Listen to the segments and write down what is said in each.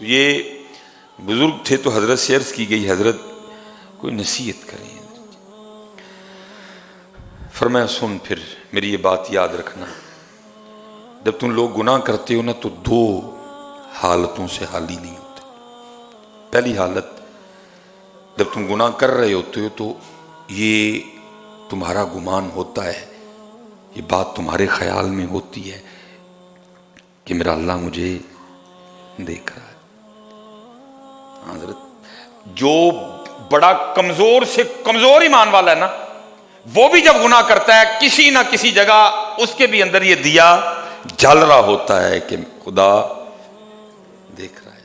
تو یہ بزرگ تھے تو حضرت سے عرض کی گئی حضرت کوئی نصیحت کریں. فرمایا سن پھر میری یہ بات یاد رکھنا، جب تم لوگ گناہ کرتے ہو نا تو دو حالتوں سے حالی نہیں ہوتے. پہلی حالت جب تم گناہ کر رہے ہوتے ہو تو یہ تمہارا گمان ہوتا ہے، یہ بات تمہارے خیال میں ہوتی ہے کہ میرا اللہ مجھے دیکھ رہا ہے. حضرت جو بڑا کمزور سے کمزور ایمان والا ہے نا، وہ بھی جب گناہ کرتا ہے کسی نہ کسی جگہ اس کے بھی اندر یہ دیا جل رہا ہوتا ہے کہ خدا دیکھ رہا ہے.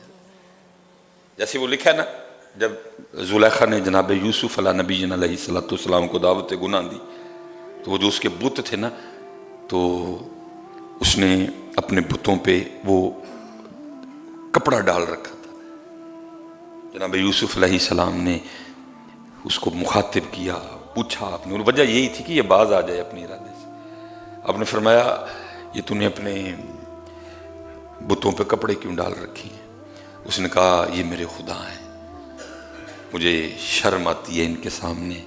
جیسے وہ لکھا ہے نا، جب زلیخا نے جناب یوسف علیہ نبی جن علیہ الصلوۃ والسلام کو دعوت گناہ دی تو وہ جو اس کے بت تھے نا، تو اس نے اپنے بتوں پہ وہ کپڑا ڈال رکھا تھا. جناب یوسف علیہ السلام نے اس کو مخاطب کیا، پوچھا آپ نے، اور وجہ یہی تھی کہ یہ باز آ جائے اپنے ارادے سے. آپ نے فرمایا یہ تو نے اپنے بتوں پہ کپڑے کیوں ڈال رکھی ہیں؟ اس نے کہا یہ میرے خدا ہیں، مجھے شرم آتی ہے ان کے سامنے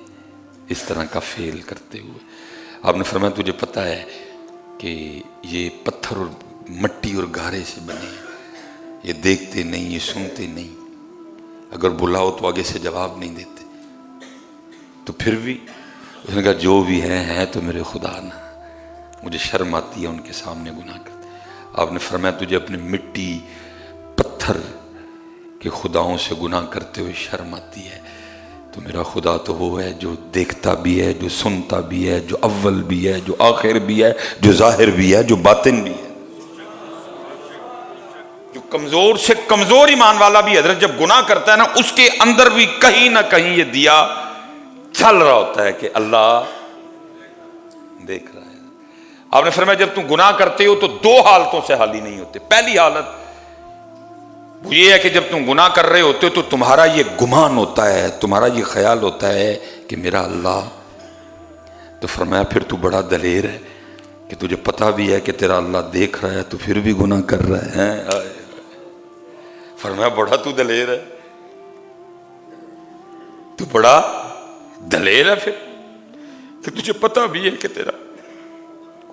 اس طرح کا فعل کرتے ہوئے. آپ نے فرمایا تجھے پتہ ہے کہ یہ پتھر اور مٹی اور گارے سے بنے ہیں، یہ دیکھتے نہیں، یہ سنتے نہیں، اگر بلاؤ تو آگے سے جواب نہیں دیتے. تو پھر بھی اس نے کہا جو بھی ہیں تو میرے خدا نہ، مجھے شرم آتی ہے ان کے سامنے گناہ کرتے. آپ نے فرمایا تجھے اپنے مٹی پتھر کے خداؤں سے گناہ کرتے ہوئے شرم آتی ہے، تو میرا خدا تو وہ ہے جو دیکھتا بھی ہے، جو سنتا بھی ہے، جو اول بھی ہے، جو آخر بھی ہے، جو ظاہر بھی ہے، جو باطن بھی ہے. جو کمزور سے کمزور ایمان والا بھی حضرت جب گناہ کرتا ہے نا، اس کے اندر بھی کہیں نہ کہیں یہ دیا چل رہا ہوتا ہے کہ اللہ دیکھ رہا ہے. آپ نے فرمایا جب تم گناہ کرتے ہو تو دو حالتوں سے حالی نہیں ہوتے. پہلی حالت وہ یہ ہے کہ جب تم گناہ کر رہے ہوتے ہو تو تمہارا یہ گمان ہوتا ہے، تمہارا یہ خیال ہوتا ہے کہ میرا اللہ. تو فرمایا پھر تو بڑا دلیر ہے کہ تجھے پتہ بھی ہے کہ تیرا اللہ دیکھ رہا ہے تو پھر بھی گناہ کر رہا ہے. فرمایا بڑا تو دلیر ہے، تو بڑا دلیر ہے پھر کہ تجھے پتہ بھی ہے کہ تیرا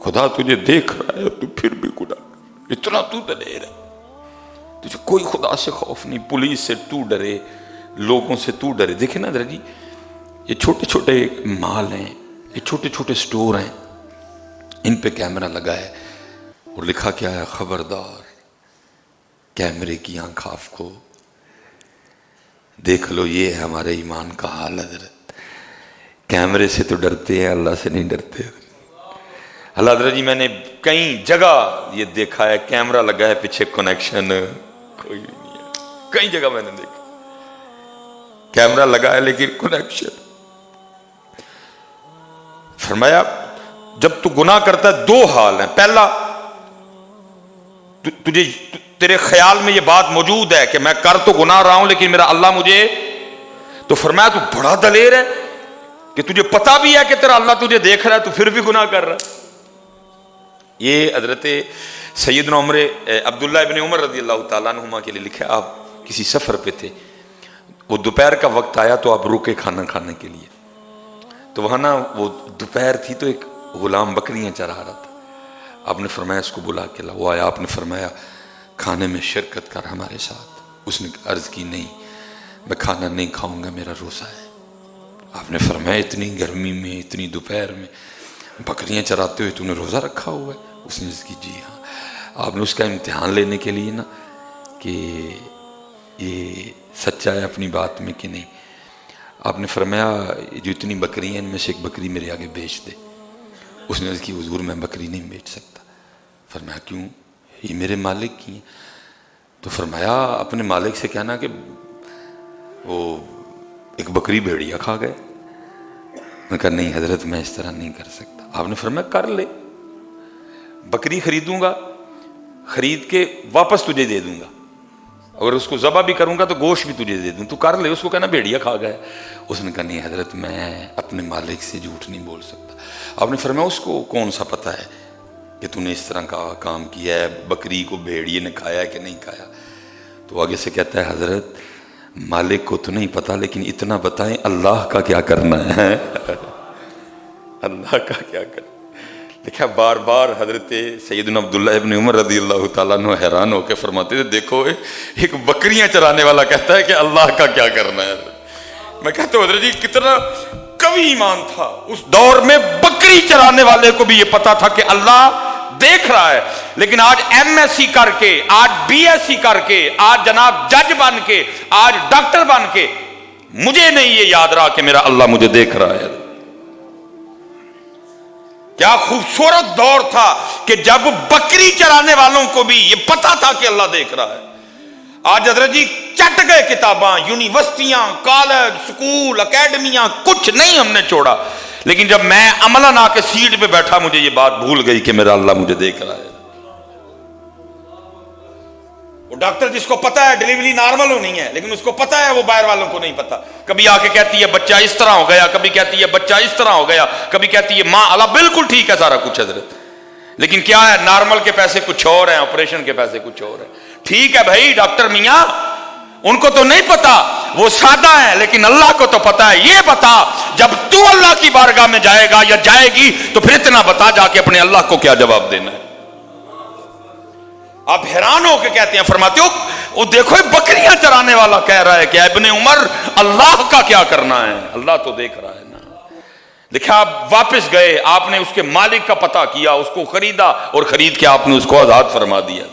خدا تجھے دیکھ رہا ہے تو پھر بھی گناہ. اتنا تو دلیر ہے، تجھے کوئی خدا سے خوف نہیں، پولیس سے تو ڈرے، لوگوں سے تو ڈرے. دیکھیں نا حضرت جی، یہ چھوٹے چھوٹے مال ہیں، یہ چھوٹے چھوٹے سٹور ہیں، ان پہ کیمرہ لگا ہے اور لکھا کیا ہے، خبردار کیمرے کی آنکھ آپ کو دیکھ لو. یہ ہے ہمارے ایمان کا حال حضرت. کیمرے سے تو ڈرتے ہیں، اللہ سے نہیں ڈرتے. اللہ حضرت جی میں نے کئی جگہ یہ دیکھا ہے کیمرہ لگا ہے پیچھے کنیکشن کوئی نہیں ہے. کئی جگہ میں نے دیکھا کیمرہ لگا ہے لیکن کنیکشن. فرمایا جب تو گناہ کرتا ہے دو حال ہیں. پہلا تجھے تیرے خیال میں یہ بات موجود ہے کہ میں کر تو گناہ رہا ہوں لیکن میرا اللہ مجھے. تو فرمایا تو بڑا دلیر ہے کہ تجھے پتہ بھی ہے کہ تیرا اللہ تجھے دیکھ رہا ہے تو پھر بھی گناہ کر رہا ہے. یہ حضرت سیدنا عبداللہ ابن عمر رضی اللہ تعالیٰ عنہما کے لیے لکھا. آپ کسی سفر پہ تھے، وہ دوپہر کا وقت آیا تو آپ رکے کھانا کھانے کے لیے. تو وہاں نا وہ دوپہر تھی تو ایک غلام بکریاں چرا رہا تھا. آپ نے فرمایا اس کو بلا کے لا. وہ آیا، آپ نے فرمایا کھانے میں شرکت کر ہمارے ساتھ. اس نے عرض کی نہیں میں کھانا نہیں کھاؤں گا، میرا روزہ ہے. آپ نے فرمایا اتنی گرمی میں اتنی دوپہر میں بکریاں چراتے ہوئے تو نے روزہ رکھا ہوا ہے؟ اس نے عرض کی جی ہاں. آپ نے اس کا امتحان لینے کے لیے نا کہ یہ سچا ہے اپنی بات میں کہ نہیں، آپ نے فرمایا جو اتنی بکری ہیں ان میں سے ایک بکری میرے آگے بیچ دے. اس نے عرض کی حضور میں بکری نہیں بیچ سکتا. فرمایا کیوں؟ یہ میرے مالک کی ہیں. تو فرمایا اپنے مالک سے کہنا کہ وہ ایک بکری بھیڑیا کھا گئے. میں کہا نہیں حضرت میں اس طرح نہیں کر سکتا. آپ نے فرمایا کر لے، بکری خریدوں گا، خرید کے واپس تجھے دے دوں گا، اگر اس کو ذبح بھی کروں گا تو گوشت بھی تجھے دے دوں، تو کر لے. اس کو کہنا بھیڑیا کھا گئے. اس نے کہا نہیں حضرت میں اپنے مالک سے جھوٹ نہیں بول سکتا. آپ نے فرمایا اس کو کون سا پتہ ہے کہ تو نے اس طرح کا کام کیا ہے، بکری کو بھیڑیے نے کھایا ہے کہ نہیں کھایا؟ تو آگے سے کہتا ہے حضرت مالک کو تو نہیں پتا لیکن اتنا بتائیں اللہ کا کیا کرنا ہے اللہ کا کیا کرنا. دیکھا بار بار حضرت سیدنا عبداللہ ابن عمر رضی اللہ تعالیٰ عنہ حیران ہو کے فرماتے تھے دیکھو ایک بکریاں چرانے والا کہتا ہے کہ اللہ کا کیا کرنا ہے. میں کہتا ہوں حضرت جی کتنا قوی ایمان تھا. اس دور میں بکری چرانے والے کو بھی یہ پتا تھا کہ اللہ دیکھ رہا ہے. لیکن آج ایم ایس سی کر کے, آج بی ایس سی کر کے, آج جناب جج بن کے, آج ڈاکٹر بن کے مجھے نہیں یہ یاد رہا کہ میرا اللہ مجھے دیکھ رہا ہے. کیا خوبصورت دور تھا کہ جب بکری چرانے والوں کو بھی یہ پتا تھا کہ اللہ دیکھ رہا ہے. آج حضرت جی چٹ گئے کتاباں, یونیورسٹیاں, کالج, سکول, اکیڈمیاں, کچھ نہیں ہم نے چھوڑا. لیکن جب میں عملاً آ کے سیٹ پہ بیٹھا مجھے یہ بات بھول گئی کہ میرا اللہ مجھے دیکھ رہا ہے. وہ ڈاکٹر جس کو پتا ہے ڈیلیوری نارمل ہونی ہے لیکن اس کو پتا ہے وہ باہر والوں کو نہیں پتا. کبھی آ کے کہتی ہے بچہ اس طرح ہو گیا, کبھی کہتی ہے بچہ اس طرح ہو گیا, کبھی کہتی ہے ماں اللہ بالکل ٹھیک ہے سارا کچھ حضرت. لیکن کیا ہے نارمل کے پیسے کچھ اور ہیں, آپریشن کے پیسے کچھ اور ہیں. ٹھیک ہے بھائی ڈاکٹر میاں ان کو تو نہیں پتا, وہ سادہ ہے, لیکن اللہ کو تو پتا ہے. یہ بتا جب تو اللہ کی بارگاہ میں جائے گا یا جائے گی تو پھر اتنا بتا جا کے اپنے اللہ کو کیا جواب دینا ہے. آپ حیران ہو کے کہتے ہیں, فرماتے ہو وہ دیکھو بکریاں چرانے والا کہہ رہا ہے کہ ابن عمر اللہ کا کیا کرنا ہے, اللہ تو دیکھ رہا ہے نا. دیکھا آپ واپس گئے, آپ نے اس کے مالک کا پتہ کیا, اس کو خریدا اور خرید کے آپ نے اس کو آزاد فرما دیا.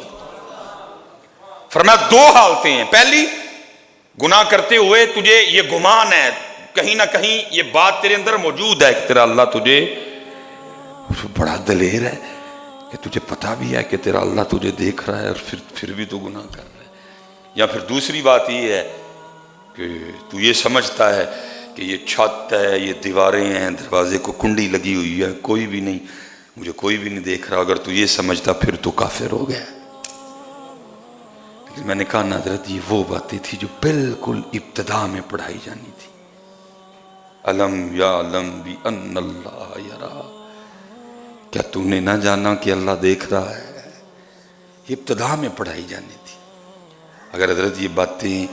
فرمایا دو حالتیں ہیں. پہلی گناہ کرتے ہوئے تجھے یہ گمان ہے کہیں نہ کہیں یہ بات تیرے اندر موجود ہے کہ تیرا اللہ تجھے بڑا دلیر ہے کہ تجھے پتا بھی ہے کہ تیرا اللہ تجھے دیکھ رہا ہے اور پھر بھی تو گناہ کر رہا ہے. یا پھر دوسری بات یہ ہے کہ تو یہ سمجھتا ہے کہ یہ چھت ہے, یہ دیواریں ہیں, دروازے کو کنڈی لگی ہوئی ہے, کوئی بھی نہیں, مجھے کوئی بھی نہیں دیکھ رہا. اگر تو یہ سمجھتا پھر تو کافر ہو گیا. لیکن میں نے کہا نا حضرت یہ وہ باتیں تھی جو بالکل ابتدا میں پڑھائی جانی تھی. علم یا علم بھی ان اللہ یرا, کیا تو نے نہ جانا کہ اللہ دیکھ رہا ہے. یہ ابتدا میں پڑھائی جانی تھی. اگر حضرت یہ باتیں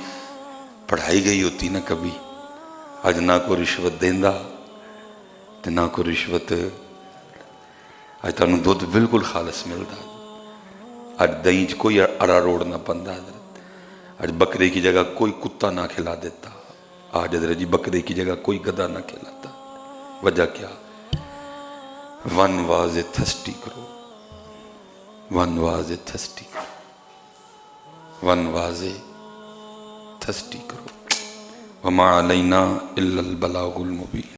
پڑھائی گئی ہوتی نا کبھی, آج نہ کو رشوت دیندہ تے نہ کو رشوت, آج تانوں دودھ بالکل خالص ملتا, آج دہیں چ کوئی اڑا روڑ نہ پندا حضرت, آج بکرے کی جگہ کوئی کتا نہ کھلا دیتا, آج حضرت جی بکرے کی جگہ کوئی گدھا نہ کھلاتا. وجہ کیا؟ ون واز اے تھسٹی کرو, ون واز اے تھسٹی کرو, ون واز اے تھسٹی کرو. وما علینا الا البلاغ المبین.